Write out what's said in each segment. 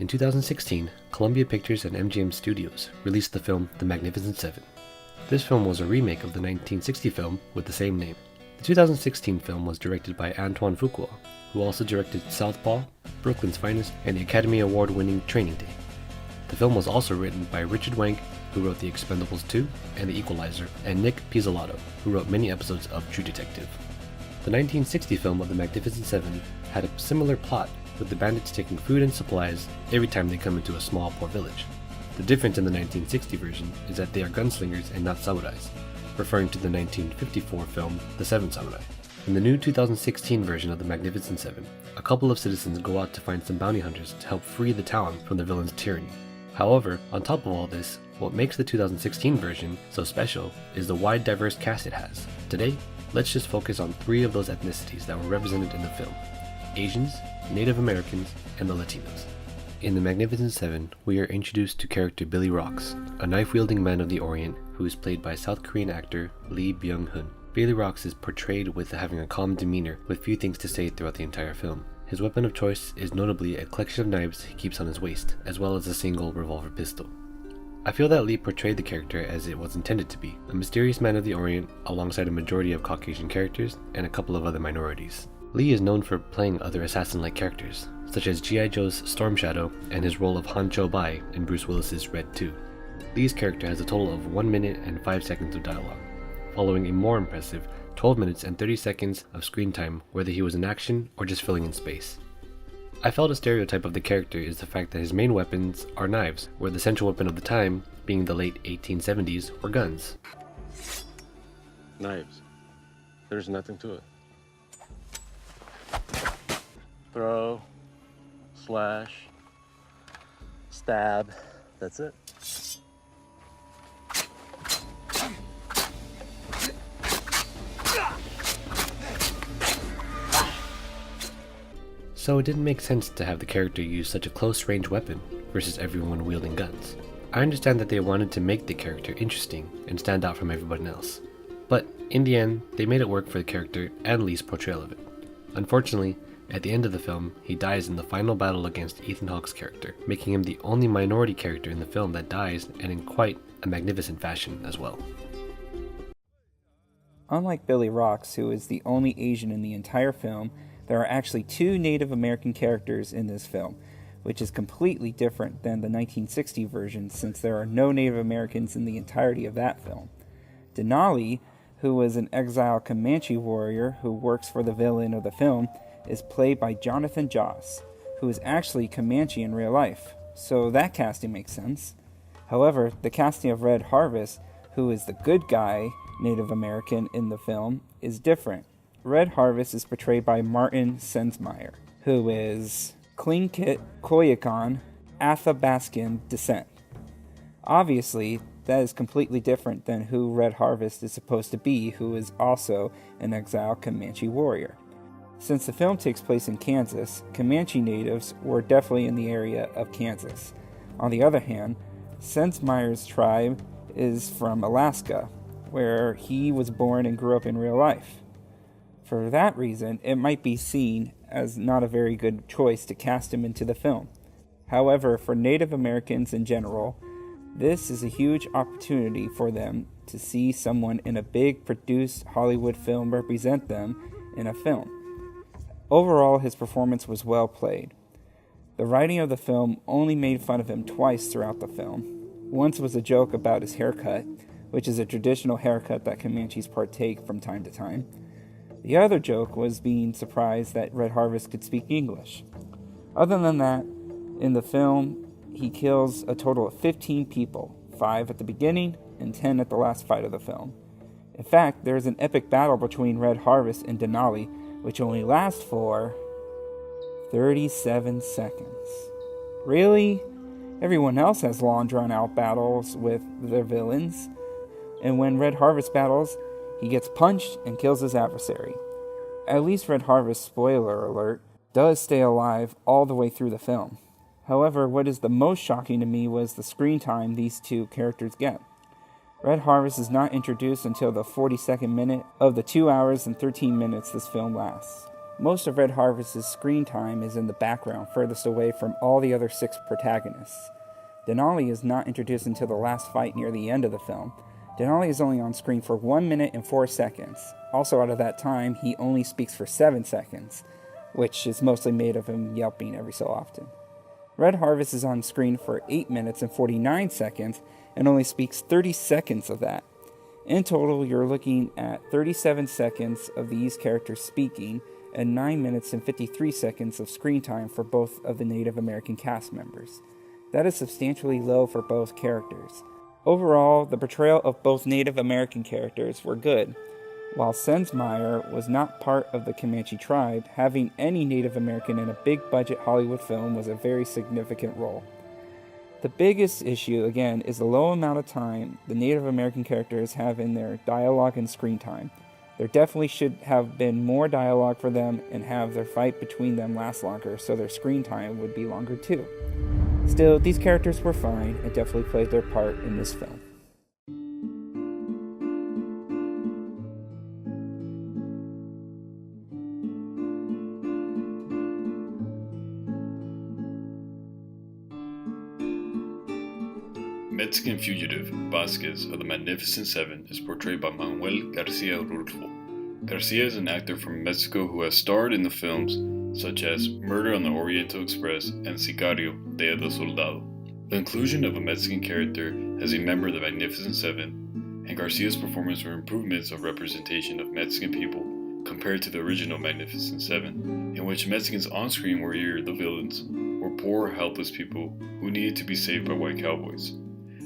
In 2016, Columbia Pictures and MGM Studios released the film The Magnificent Seven. This film was a remake of the 1960 film with the same name. The 2016 film was directed by Antoine Fuqua, who also directed Southpaw, Brooklyn's Finest, and the Academy Award-winning Training Day. The film was also written by Richard Wenk, who wrote The Expendables 2 and The Equalizer, and Nick Pizzolatto, who wrote many episodes of True Detective. The 1960 film of The Magnificent Seven had a similar plot, with the bandits taking food and supplies every time they come into a small poor village. The difference in the 1960 version is that they are gunslingers and not samurais, referring to the 1954 film The Seven Samurai. In the new 2016 version of The Magnificent Seven, a couple of citizens go out to find some bounty hunters to help free the town from the villain's tyranny. However, on top of all this, what makes the 2016 version so special is the wide diverse cast it has. Today, let's just focus on 3 of those ethnicities that were represented in the film: Asians, Native Americans, and the Latinos. In The Magnificent Seven, we are introduced to character Billy Rocks, a knife-wielding man of the Orient who is played by South Korean actor Lee Byung-hun. Billy Rocks is portrayed with having a calm demeanor with few things to say throughout the entire film. His weapon of choice is notably a collection of knives he keeps on his waist, as well as a single revolver pistol. I feel that Lee portrayed the character as it was intended to be, a mysterious man of the Orient alongside a majority of Caucasian characters and a couple of other minorities. Lee is known for playing other assassin-like characters, such as G.I. Joe's Storm Shadow and his role of Han Cho-bai in Bruce Willis's Red 2. Lee's character has a total of 1 minute and 5 seconds of dialogue, following a more impressive 12 minutes and 30 seconds of screen time, whether he was in action or just filling in space. I felt a stereotype of the character is the fact that his main weapons are knives, where the central weapon of the time, being the late 1870s, were guns. Knives. There's nothing to it. Throw, slash, stab, that's it. So it didn't make sense to have the character use such a close-range weapon versus everyone wielding guns. I understand that they wanted to make the character interesting and stand out from everyone else, but in the end, they made it work for the character and Lee's portrayal of it. Unfortunately, at the end of the film, he dies in the final battle against Ethan Hawke's character, making him the only minority character in the film that dies, and in quite a magnificent fashion as well. Unlike Billy Rocks, who is the only Asian in the entire film, there are actually 2 Native American characters in this film, which is completely different than the 1960 version since there are no Native Americans in the entirety of that film. Denali, who was an exiled Comanche warrior who works for the villain of the film, is played by Jonathan Joss, who is actually Comanche in real life, so that casting makes sense. However, the casting of Red Harvest, who is the good guy Native American in the film, is different. Red Harvest is portrayed by Martin Sensmeyer, who is Tlingit Koyukon Athabascan descent. Obviously, that is completely different than who Red Harvest is supposed to be, who is also an exiled Comanche warrior. Since the film takes place in Kansas, Comanche natives were definitely in the area of Kansas. On the other hand, Sensmeyer's tribe is from Alaska, where he was born and grew up in real life. For that reason, it might be seen as not a very good choice to cast him into the film. However, for Native Americans in general, this is a huge opportunity for them to see someone in a big produced Hollywood film represent them in a film. Overall, his performance was well played. The writing of the film only made fun of him twice throughout the film. Once was a joke about his haircut, which is a traditional haircut that Comanches partake from time to time. The other joke was being surprised that Red Harvest could speak English. Other than that, in the film, he kills a total of 15 people, 5 at the beginning and 10 at the last fight of the film. In fact, there is an epic battle between Red Harvest and Denali, which only lasts for 37 seconds. Really? Everyone else has long drawn-out battles with their villains, and when Red Harvest battles, he gets punched and kills his adversary. At least Red Harvest, spoiler alert, does stay alive all the way through the film. However, what is the most shocking to me was the screen time these 2 characters get. Red Harvest is not introduced until the 42nd minute of the 2 hours and 13 minutes this film lasts. Most of Red Harvest's screen time is in the background, furthest away from all the other 6 protagonists. Denali is not introduced until the last fight near the end of the film. Denali is only on screen for 1 minute and 4 seconds. Also, out of that time, he only speaks for 7 seconds, which is mostly made of him yelping every so often. Red Harvest is on screen for 8 minutes and 49 seconds and only speaks 30 seconds of that. In total, you're looking at 37 seconds of these characters speaking and 9 minutes and 53 seconds of screen time for both of the Native American cast members. That is substantially low for both characters. Overall, the portrayal of both Native American characters were good. While Sensmeyer was not part of the Comanche tribe, having any Native American in a big-budget Hollywood film was a very significant role. The biggest issue, again, is the low amount of time the Native American characters have in their dialogue and screen time. There definitely should have been more dialogue for them and have their fight between them last longer so their screen time would be longer too. Still, these characters were fine and definitely played their part in this film. Mexican fugitive Vasquez of the Magnificent Seven is portrayed by Manuel Garcia Rulfo. Garcia is an actor from Mexico who has starred in the films such as Murder on the Oriental Express and Sicario, Dia del Soldado. The inclusion of a Mexican character as a member of the Magnificent Seven and Garcia's performance were improvements of representation of Mexican people compared to the original Magnificent Seven, in which Mexicans on screen were either the villains or poor, helpless people who needed to be saved by white cowboys.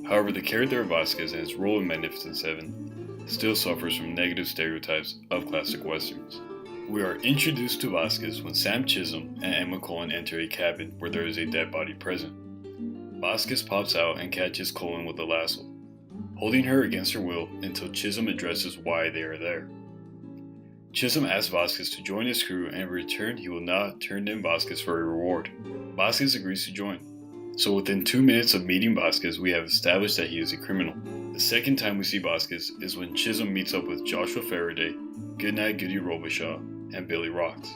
However, the character of Vasquez and his role in Magnificent Seven still suffers from negative stereotypes of classic westerns. We are introduced to Vasquez when Sam Chisholm and Emma Cullen enter a cabin where there is a dead body present. Vasquez pops out and catches Cullen with a lasso, holding her against her will until Chisholm addresses why they are there. Chisholm asks Vasquez to join his crew, and in return he will not turn in Vasquez for a reward. Vasquez agrees to join. So within 2 minutes of meeting Vasquez, we have established that he is a criminal. The second time we see Vasquez is when Chisholm meets up with Joshua Faraday, Goodnight Goody Robichaud, and Billy Rocks.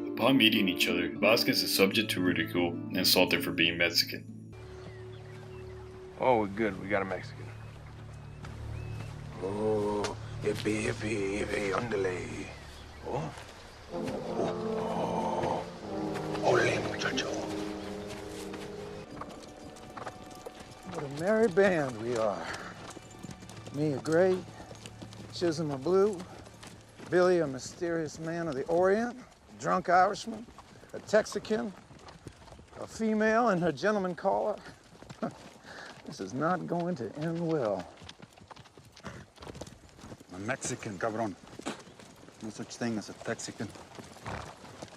Upon meeting each other, Vasquez is subject to ridicule and insulted for being Mexican. Oh, we're good. We got a Mexican. Oh, yippee, underlay. Oh, oh, ole, muchacho. What a merry band we are. Me a gray, Chisholm a blue, Billy a mysterious man of the Orient, a drunk Irishman, a Texican, a female and her gentleman caller. This is not going to end well. I'm a Mexican, cabrón. No such thing as a Texican.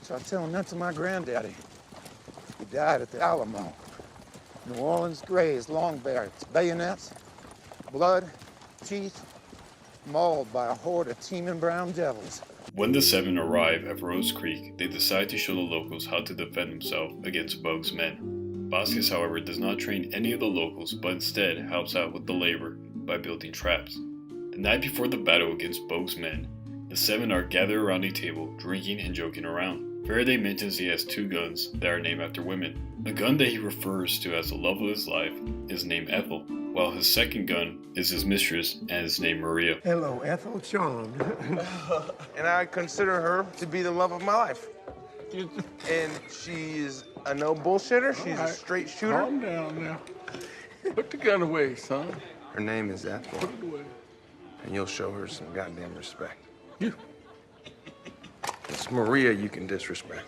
So I tell him that to my granddaddy. He died at the Alamo. New Orleans Grays, long barracks, bayonets, blood, teeth, mauled by a horde of teeming brown devils. When the Seven arrive at Rose Creek, they decide to show the locals how to defend themselves against Bogue's men. Vasquez, however, does not train any of the locals, but instead helps out with the labor by building traps. The night before the battle against Bogue's men, the Seven are gathered around a table, drinking and joking around. Faraday mentions he has 2 guns that are named after women. The gun that he refers to as the love of his life is named Ethel, while his second gun is his mistress and is named Maria. Hello, Ethel, charmed. And I consider her to be the love of my life. And she's a no bullshitter. She's a straight shooter. Calm down now. Put the gun away, son. Her name is Ethel. Put it away. And you'll show her some goddamn respect. You. It's Maria you can disrespect.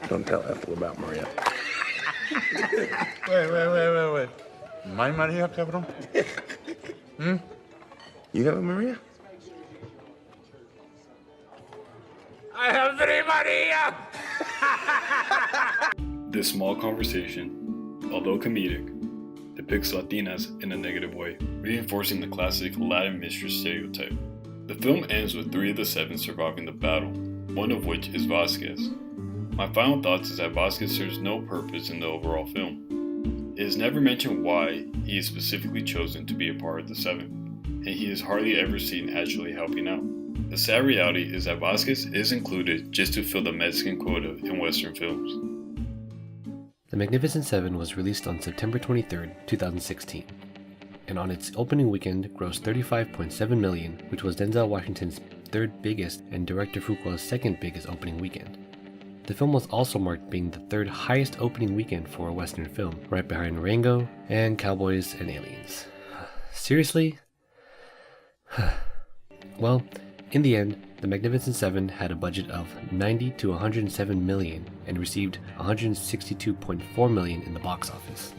Don't tell Ethel about Maria. Wait. My Maria, cabrón? You have a Maria? I have 3 Maria! This small conversation, although comedic, depicts Latinas in a negative way, reinforcing the classic Latin mistress stereotype. The film ends with 3 of the 7 surviving the battle, one of which is Vasquez. My final thoughts is that Vasquez serves no purpose in the overall film. It is never mentioned why he is specifically chosen to be a part of the 7, and he is hardly ever seen actually helping out. The sad reality is that Vasquez is included just to fill the Mexican quota in Western films. The Magnificent Seven was released on September 23, 2016, and on its opening weekend grossed $35.7 million, which was Denzel Washington's third biggest and Director Fuqua's second biggest opening weekend. The film was also marked being the third highest opening weekend for a Western film, right behind Rango and Cowboys and Aliens. Seriously? Well, in the end, The Magnificent Seven had a budget of $90 to $107 million and received $162.4 million in the box office.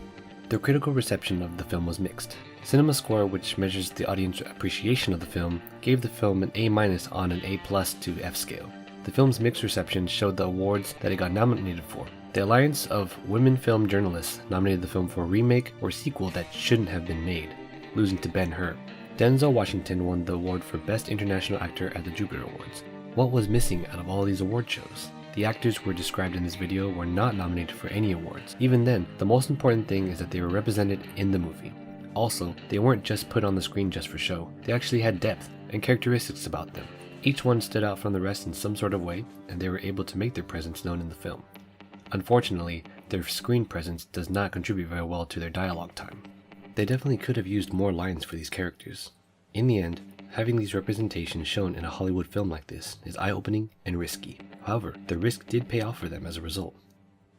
The critical reception of the film was mixed. CinemaScore, which measures the audience appreciation of the film, gave the film an A- on an A+ to F scale. The film's mixed reception showed the awards that it got nominated for. The Alliance of Women Film Journalists nominated the film for remake or sequel that shouldn't have been made, losing to Ben-Hur. Denzel Washington won the award for Best International Actor at the Jupiter Awards. What was missing out of all these award shows? The actors who were described in this video were not nominated for any awards. Even then, the most important thing is that they were represented in the movie. Also, they weren't just put on the screen just for show. They actually had depth and characteristics about them. Each one stood out from the rest in some sort of way, and they were able to make their presence known in the film. Unfortunately, their screen presence does not contribute very well to their dialogue time. They definitely could have used more lines for these characters. In the end, having these representations shown in a Hollywood film like this is eye-opening and risky. However, the risk did pay off for them as a result.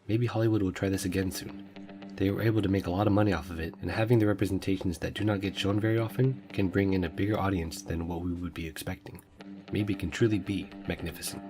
Maybe Hollywood will try this again soon. They were able to make a lot of money off of it, and having the representations that do not get shown very often can bring in a bigger audience than what we would be expecting. Maybe it can truly be magnificent.